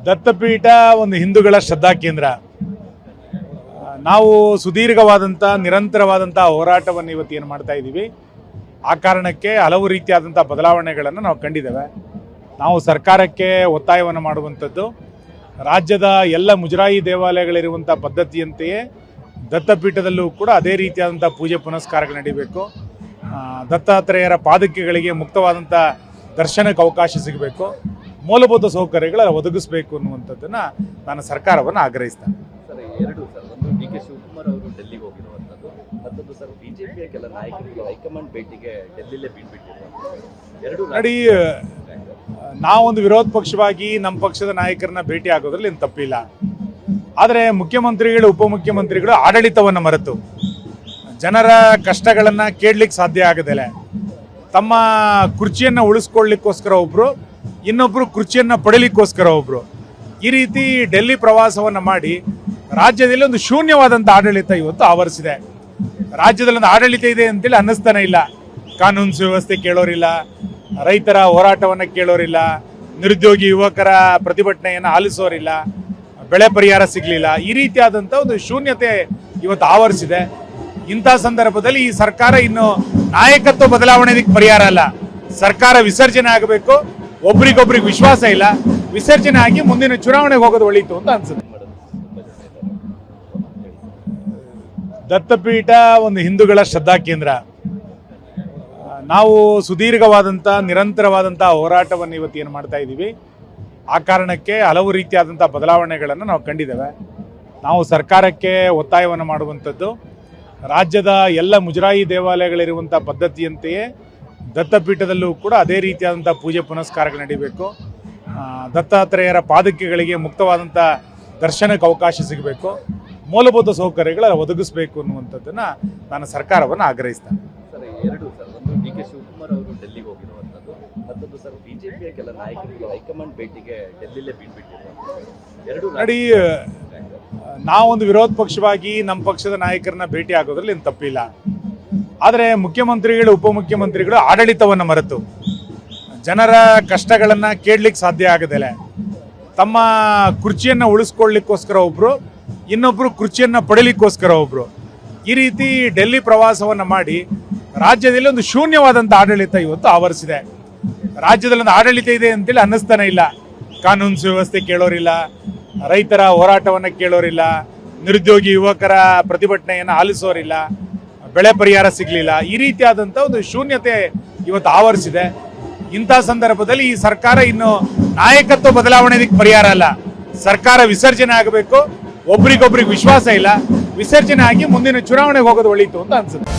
ದತ್ತಪೀಠ ಒಂದು ಹಿಂದೂಗಳ ಶ್ರದ್ಧಾ ಕೇಂದ್ರ. ನಾವು ಸುದೀರ್ಘವಾದಂಥ ನಿರಂತರವಾದಂಥ ಹೋರಾಟವನ್ನು ಇವತ್ತು ಏನು ಮಾಡ್ತಾ ಇದ್ದೀವಿ. ಆ ಕಾರಣಕ್ಕೆ ಹಲವು ರೀತಿಯಾದಂಥ ಬದಲಾವಣೆಗಳನ್ನು ನಾವು ಕಂಡಿದ್ದೇವೆ. ನಾವು ಸರ್ಕಾರಕ್ಕೆ ಒತ್ತಾಯವನ್ನು ಮಾಡುವಂಥದ್ದು, ರಾಜ್ಯದ ಎಲ್ಲ ಮುಜರಾಯಿ ದೇವಾಲಯಗಳಿರುವಂಥ ಪದ್ಧತಿಯಂತೆಯೇ ದತ್ತಪೀಠದಲ್ಲೂ ಕೂಡ ಅದೇ ರೀತಿಯಾದಂಥ ಪೂಜೆ ಪುನಸ್ಕಾರಗಳು ನಡೀಬೇಕು. ದತ್ತಾತ್ರೇಯರ ಪಾದಕೆಗಳಿಗೆ ಮುಕ್ತವಾದಂಥ ದರ್ಶನಕ್ಕೆ ಅವಕಾಶ ಸಿಗಬೇಕು, ಮೂಲಭೂತ ಸೌಕರ್ಯಗಳ ಒದಗಿಸಬೇಕು ಅನ್ನುವಂಥದ್ದನ್ನು ನಾನು ಸರ್ಕಾರವನ್ನು ಆಗ್ರಹಿಸ್ತೇನೆ. ಸರ್, ಒಂದು ಡಿ ಕೆ ಶಿವಕುಮಾರ್ ಅವರು ಡೆಲ್ಲಿಗೆ ಹೋಗಿರುವಂಥದ್ದು, ಮತ್ತೊಂದು ಸರ್ ಬಿಜೆಪಿಯ ಕೆಲ ನಾಯಕರಿಗೆ ಹೈಕಮಾಂಡ್ ಭೇಟಿಗೆ ಡೆಲ್ಲಿಲೇ ಬಿಟ್ಬಿಟ್ಟಿರುವಂಥದ್ದು. ನೋಡಿ, ನಾವೊಂದು ವಿರೋಧ ಪಕ್ಷವಾಗಿ ನಮ್ಮ ಪಕ್ಷದ ನಾಯಕರನ್ನ ಭೇಟಿ ಆಗೋದ್ರಲ್ಲಿ ಏನು ತಪ್ಪಿಲ್ಲ. ಆದರೆ ಮುಖ್ಯಮಂತ್ರಿಗಳು, ಉಪಮುಖ್ಯಮಂತ್ರಿಗಳು ಆಡಳಿತವನ್ನು ಮರೆತು ಜನರ ಕಷ್ಟಗಳನ್ನು ಕೇಳಲಿಕ್ಕೆ ಸಾಧ್ಯ ಆಗದೆಲೆ ತಮ್ಮ ಕುರ್ಚಿಯನ್ನು ಉಳಿಸ್ಕೊಳ್ಳಿಕ್ಕೋಸ್ಕರ ಒಬ್ಬರು, ಇನ್ನೊಬ್ಬರು ಕುರ್ಚಿಯನ್ನು ಪಡೀಲಿಕ್ಕೋಸ್ಕರ ಒಬ್ಬರು, ಈ ರೀತಿ ಡೆಲ್ಲಿ ಪ್ರವಾಸವನ್ನು ಮಾಡಿ ರಾಜ್ಯದಲ್ಲಿ ಒಂದು ಶೂನ್ಯವಾದಂಥ ಆಡಳಿತ ಇವತ್ತು ಆವರಿಸಿದೆ. ರಾಜ್ಯದಲ್ಲಿ ಒಂದು ಆಡಳಿತ ಇದೆ ಅಂತೇಳಿ ಅನ್ನಿಸ್ತಾನೆ ಇಲ್ಲ. ಕಾನೂನು ಸುವ್ಯವಸ್ಥೆ ಕೇಳೋರಿಲ್ಲ, ರೈತರ ಹೋರಾಟವನ್ನು ಕೇಳೋರಿಲ್ಲ, ನಿರುದ್ಯೋಗಿ ಯುವಕರ ಪ್ರತಿಭಟನೆಯನ್ನು ಆಲಿಸೋರಿಲ್ಲ, ಬೆಳೆ ಪರಿಹಾರ ಸಿಗಲಿಲ್ಲ. ಈ ರೀತಿಯಾದಂಥ ಒಂದು ಶೂನ್ಯತೆ ಇವತ್ತು ಆವರಿಸಿದೆ. ಇಂಥ ಸಂದರ್ಭದಲ್ಲಿ ಈ ಸರ್ಕಾರ ಇನ್ನು ನಾಯಕತ್ವ ಬದಲಾವಣೆಗೆ ಪರಿಹಾರ ಅಲ್ಲ. ಸರ್ಕಾರ ವಿಸರ್ಜನೆ ಆಗಬೇಕು. ಒಬ್ರಿಗೊಬ್ರಿಗೆ ವಿಶ್ವಾಸ ಇಲ್ಲ. ವಿಸರ್ಜನೆ ಆಗಿ ಮುಂದಿನ ಚುನಾವಣೆಗೆ ಹೋಗೋದು ಒಳಿತು ಅಂತ ಅನ್ಸುತ್ತೆ. ದತ್ತಪೀಠ ಒಂದು ಹಿಂದೂಗಳ ಶ್ರದ್ಧಾ ಕೇಂದ್ರ. ನಾವು ಸುದೀರ್ಘವಾದಂಥ ನಿರಂತರವಾದಂಥ ಹೋರಾಟವನ್ನು ಇವತ್ತು ಏನು ಮಾಡ್ತಾ ಇದ್ದೀವಿ. ಆ ಕಾರಣಕ್ಕೆ ಹಲವು ರೀತಿಯಾದಂಥ ಬದಲಾವಣೆಗಳನ್ನು ನಾವು ಕಂಡಿದ್ದೇವೆ. ನಾವು ಸರ್ಕಾರಕ್ಕೆ ಒತ್ತಾಯವನ್ನು ಮಾಡುವಂಥದ್ದು, ರಾಜ್ಯದ ಎಲ್ಲ ಮುಜರಾಯಿ ದೇವಾಲಯಗಳಿರುವಂಥ ಪದ್ಧತಿಯಂತೆಯೇ ದತ್ತಪೀಠದಲ್ಲೂ ಕೂಡ ಅದೇ ರೀತಿಯಾದಂಥ ಪೂಜೆ ಪುನಸ್ಕಾರಗಳು ನಡೀಬೇಕು. ದತ್ತಾತ್ರೇಯರ ಪಾದಕೆಗಳಿಗೆ ಮುಕ್ತವಾದಂಥ ದರ್ಶನಕ್ಕೆ ಅವಕಾಶ ಸಿಗಬೇಕು, ಮೂಲಭೂತ ಸೌಕರ್ಯಗಳ ಒದಗಿಸಬೇಕು ಅನ್ನುವಂಥದ್ದನ್ನು ನಾನು ಸರ್ಕಾರವನ್ನು ಆಗ್ರಹಿಸ್ತೇನೆ. ಸರ್, ಒಂದು ಡಿ ಕೆ ಶಿವಕುಮಾರ್ ಅವರು ಡೆಲ್ಲಿಗೆ ಹೋಗಿರುವಂಥದ್ದು, ಮತ್ತೊಂದು ಸರ್ ಬಿಜೆಪಿಯ ಕೆಲ ನಾಯಕರಿಗೆ ಹೈಕಮಾಂಡ್ ಭೇಟಿಗೆ ಡೆಲ್ಲಿಲೇ ಬಿಟ್ಬಿಟ್ಟಿರುವಂಥದ್ದು. ನೋಡಿ, ನಾವೊಂದು ವಿರೋಧ ಪಕ್ಷವಾಗಿ ನಮ್ಮ ಪಕ್ಷದ ನಾಯಕರನ್ನ ಭೇಟಿ ಆಗೋದ್ರಲ್ಲಿ ಏನು ತಪ್ಪಿಲ್ಲ. ಆದರೆ ಮುಖ್ಯಮಂತ್ರಿಗಳು, ಉಪಮುಖ್ಯಮಂತ್ರಿಗಳು ಆಡಳಿತವನ್ನು ಮರೆತು ಜನರ ಕಷ್ಟಗಳನ್ನು ಕೇಳಲಿಕ್ಕೆ ಸಾಧ್ಯ ಆಗದೆಲೆ ತಮ್ಮ ಕುರ್ಚಿಯನ್ನು ಉಳಿಸ್ಕೊಳ್ಳಿಕ್ಕೋಸ್ಕರ ಒಬ್ಬರು, ಇನ್ನೊಬ್ಬರು ಕುರ್ಚಿಯನ್ನು ಪಡೀಲಿಕ್ಕೋಸ್ಕರ ಒಬ್ಬರು, ಈ ರೀತಿ ಡೆಲ್ಲಿ ಪ್ರವಾಸವನ್ನು ಮಾಡಿ ರಾಜ್ಯದಲ್ಲಿ ಒಂದು ಶೂನ್ಯವಾದಂಥ ಆಡಳಿತ ಇವತ್ತು ಆವರಿಸಿದೆ. ರಾಜ್ಯದಲ್ಲಿ ಒಂದು ಆಡಳಿತ ಇದೆ ಅಂತೇಳಿ ಅನ್ನಿಸ್ತಾನೆ ಇಲ್ಲ. ಕಾನೂನು ಸುವ್ಯವಸ್ಥೆ ಕೇಳೋರಿಲ್ಲ, ರೈತರ ಹೋರಾಟವನ್ನು ಕೇಳೋರಿಲ್ಲ, ನಿರುದ್ಯೋಗಿ ಯುವಕರ ಪ್ರತಿಭಟನೆಯನ್ನು ಆಲಿಸೋರಿಲ್ಲ, ಬೆಳೆ ಪರಿಹಾರ ಸಿಗಲಿಲ್ಲ. ಈ ರೀತಿಯಾದಂಥ ಒಂದು ಶೂನ್ಯತೆ ಇವತ್ತು ಆವರಿಸಿದೆ. ಇಂಥ ಸಂದರ್ಭದಲ್ಲಿ ಈ ಸರ್ಕಾರ ಇನ್ನು ನಾಯಕತ್ವ ಬದಲಾವಣೆಗೆ ಪರಿಹಾರ ಅಲ್ಲ. ಸರ್ಕಾರ ವಿಸರ್ಜನೆ ಆಗಬೇಕು. ಒಬ್ರಿಗೊಬ್ರಿಗೆ ವಿಶ್ವಾಸ ಇಲ್ಲ. ವಿಸರ್ಜನೆ ಆಗಿ ಮುಂದಿನ ಚುನಾವಣೆಗೆ ಹೋಗೋದು ಒಳಿತು ಅಂತ ಅನ್ಸುತ್ತೆ.